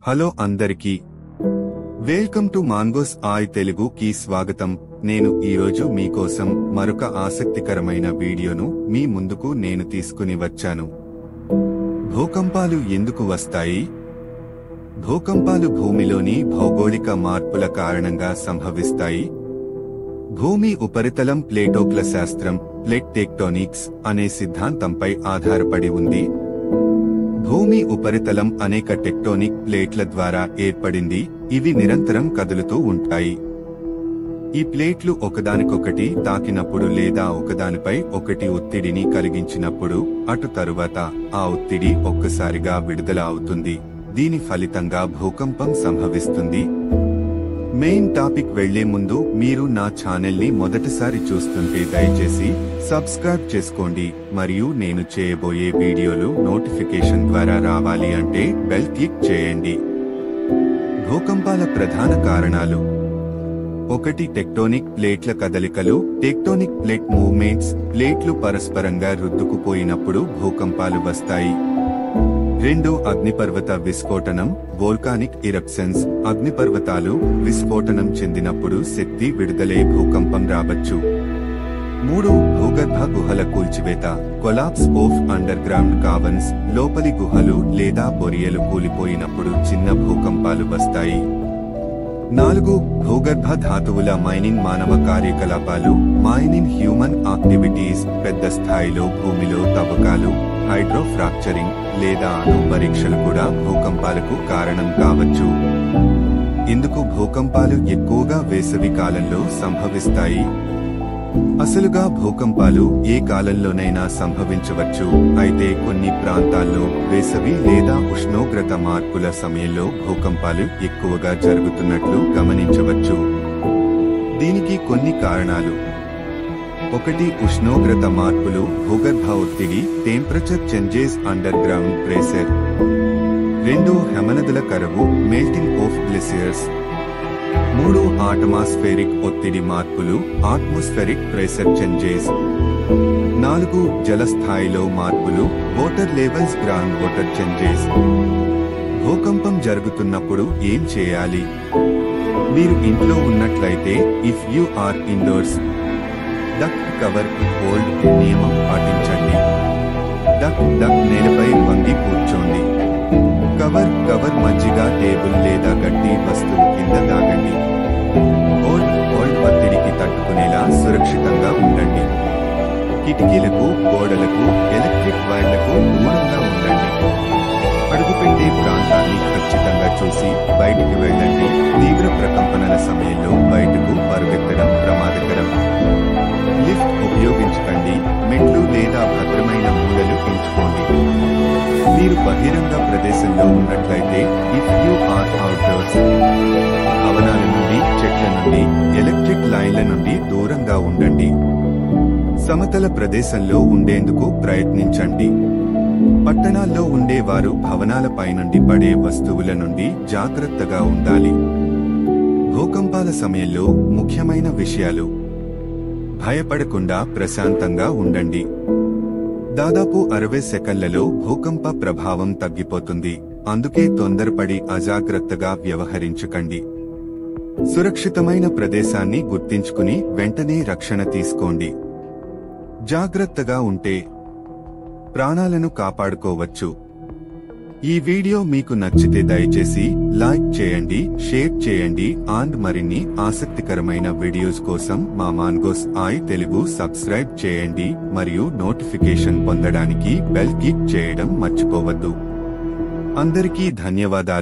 Hello అందరికీ welcome to మాన్గోస్ ఆయ్ తెలుగుకి స్వాగతం. నేను ఈరోజు మీకోసం మరొక ఆసక్తికరమైన వీడియోను మీ ముందుకు నేను తీసుకుని వచ్చాను. భూకంపాలు ఎందుకు వస్తాయి? భూకంపాలు భూమిలోని భౌగోళిక మార్పుల కారణంగా సంభవిస్తాయి. భూమి ఉపరితలం ప్లేటోక్ల శాస్త్రం ప్లేట్ టెక్టోనిక్స్ అనే సిద్ధాంతంపై ఆధారపడి ఉంది. భూమి ఉపరితలం అనేక టెక్టోనిక్ ప్లేట్ల ద్వారా ఏర్పడింది. ఇవి నిరంతరం కదులుతూ ఉంటాయి. ఈ ప్లేట్లు ఒకదానికొకటి తాకినప్పుడు లేదా ఒకదానిపై ఒకటి ఒత్తిడిని కలిగించినప్పుడు అటు తరువాత ఆ ఒత్తిడి ఒక్కసారిగా విడుదల అవుతుంది. దీని ఫలితంగా భూకంపం సంభవిస్తుంది. మెయిన్ టాపిక్ వెళ్లే ముందు మీరు నా ఛానల్ని మొదటిసారి చూస్తుంటే దయచేసి సబ్స్క్రైబ్ చేసుకోండి మరియు నేను చేయబోయే వీడియోలు నోటిఫికేషన్ ద్వారా రావాలి అంటే బెల్ క్లిక్ చేయండి. భూకంపాల ప్రధాన కారణాలు: 1. టెక్టోనిక్ ప్లేట్ల కదలికలు. Tectonic plate movements. ప్లేట్లు పరస్పరంగా రుద్దుకుపోయినప్పుడు భూకంపాలు వస్తాయి. 2. అగ్నిపర్వత విస్ఫోటనం. Volcanic eruptions. అగ్నిపర్వతాలు విస్ఫోటనం చెందినప్పుడు శక్తి విడుదలై భూకంపం రావచ్చు. 3. భూగర్భ గుహల కూల్చివేత. Collapse of underground caverns. లోపలి గుహలు లేదా బొరియలు కూలిపోయినప్పుడు చిన్న భూకంపాలు వస్తాయి. 4. భూగర్భ ధాతువుల మైనింగ్. మానవ కార్యకలాపాలు. Mining human activities. పెద్ద స్థాయిలో భూమిలో తవ్వకాలు, హైడ్రో ఫ్రాక్చరింగ్ లేదా అణు పరీక్షలు కూడా భూకంపాలకు కారణం కావచ్చు. ఇందుకు భూకంపాలు ఎక్కువగా వేసవి కాలంలో సంభవిస్తాయి. అసలుగా భూకంపాలు ఏ కాలంలోనైనా సంభవించవచ్చు. అయితే కొన్ని ప్రాంతాల్లో వేసవి లేదా ఉష్ణోగ్రత మార్పుల సమయంలో భూకంపాలు ఎక్కువగా జరుగుతున్నట్లు గమనించవచ్చు. దీనికి కొన్ని కారణాలు: 1. ఉష్ణోగ్రత మార్పులు. భూగర్భ ఒత్తిడి. Temperature changes. Under ground pressure. 2. హిమనదుల కరువు. Melting of glaciers. 3. అట్మాస్ఫెరిక్ ఒత్తిడి మార్పులు. Atmospheric pressure changes. 4. జలస్థాయిలో మార్పులు. Water levels. Ground water changes. భూకంపం జరుగుతున్నప్పుడు ఏం చేయాలి? మీరు ఇంట్లో ఉన్నట్లయితే if you are indoors, duck cover hold నియమం పాటించండి. డక్ నేలపై వంగి కూర్చోండి. కవర్ మజ్జిగ, టేబుల్ లేదా గట్టి వస్తువు కింద దాగండి. హోల్డ్ ఒత్తిడికి తట్టుకునేలా సురక్షితంగా ఉండండి. కిటికీలకు, గోడలకు, ఎలక్ట్రిక్ వైర్లకు దూరంగా ఉండండి. అడుగుపెట్టే ప్రాంతాన్ని ఖచ్చితంగా చూసి బయటికి వెళ్ళండి. తీవ్ర ప్రకంపనల సమయంలో బయటకు పరుగెత్తడం ప్రమాదకరం. లిఫ్ట్ ఉపయోగించకండి. మెట్లు లేదా భద్రమైన మూలలు ఎంచుకోండి. మీరు బహిరంగ ప్రదేశంలో ఉన్నట్లయితే ఇఫ్ యు ఆర్ అవుట్డోర్స్, భవనాల నుండి, చెట్ల నుండి, ఎలక్ట్రిక్ లైన్ల నుండి దూరంగా ఉండండి. సమతల ప్రదేశంలో ఉండేందుకు ప్రయత్నించండి. పట్టణాల్లో ఉండేవారు భవనాలపై నుండి పడే వస్తువుల నుండి జాగ్రత్తగా ఉండాలి. భూకంపాల సమయంలో ముఖ్యమైన విషయాలు: భయపడకుండా ప్రశాంతంగా ఉండండి. దాదాపు 60 సెకన్లలో భూకంప ప్రభావం తగ్గిపోతుంది. అందుకే తొందరపడి అజాగ్రత్తగా వ్యవహరించకండి. సురక్షితమైన ప్రదేశాన్ని గుర్తించుకుని వెంటనే రక్షణ తీసుకోండి. జాగ్రత్తగా ఉంటే ప్రాణాలను కాపాడుకోవచ్చు. ఈ వీడియో మీకు నచ్చితే దయచేసి లైక్ చేయండి, షేర్ చేయండి అండ్ మరిన్ని ఆసక్తికరమైన వీడియోస్ కోసం మా మాన్గోస్ ఆయ్ తెలుగు సబ్స్క్రైబ్ చేయండి మరియు నోటిఫికేషన్ పొందడానికి బెల్ క్లిక్ చేయడం మర్చిపోవద్దు. అందరికీ ధన్యవాదాలు.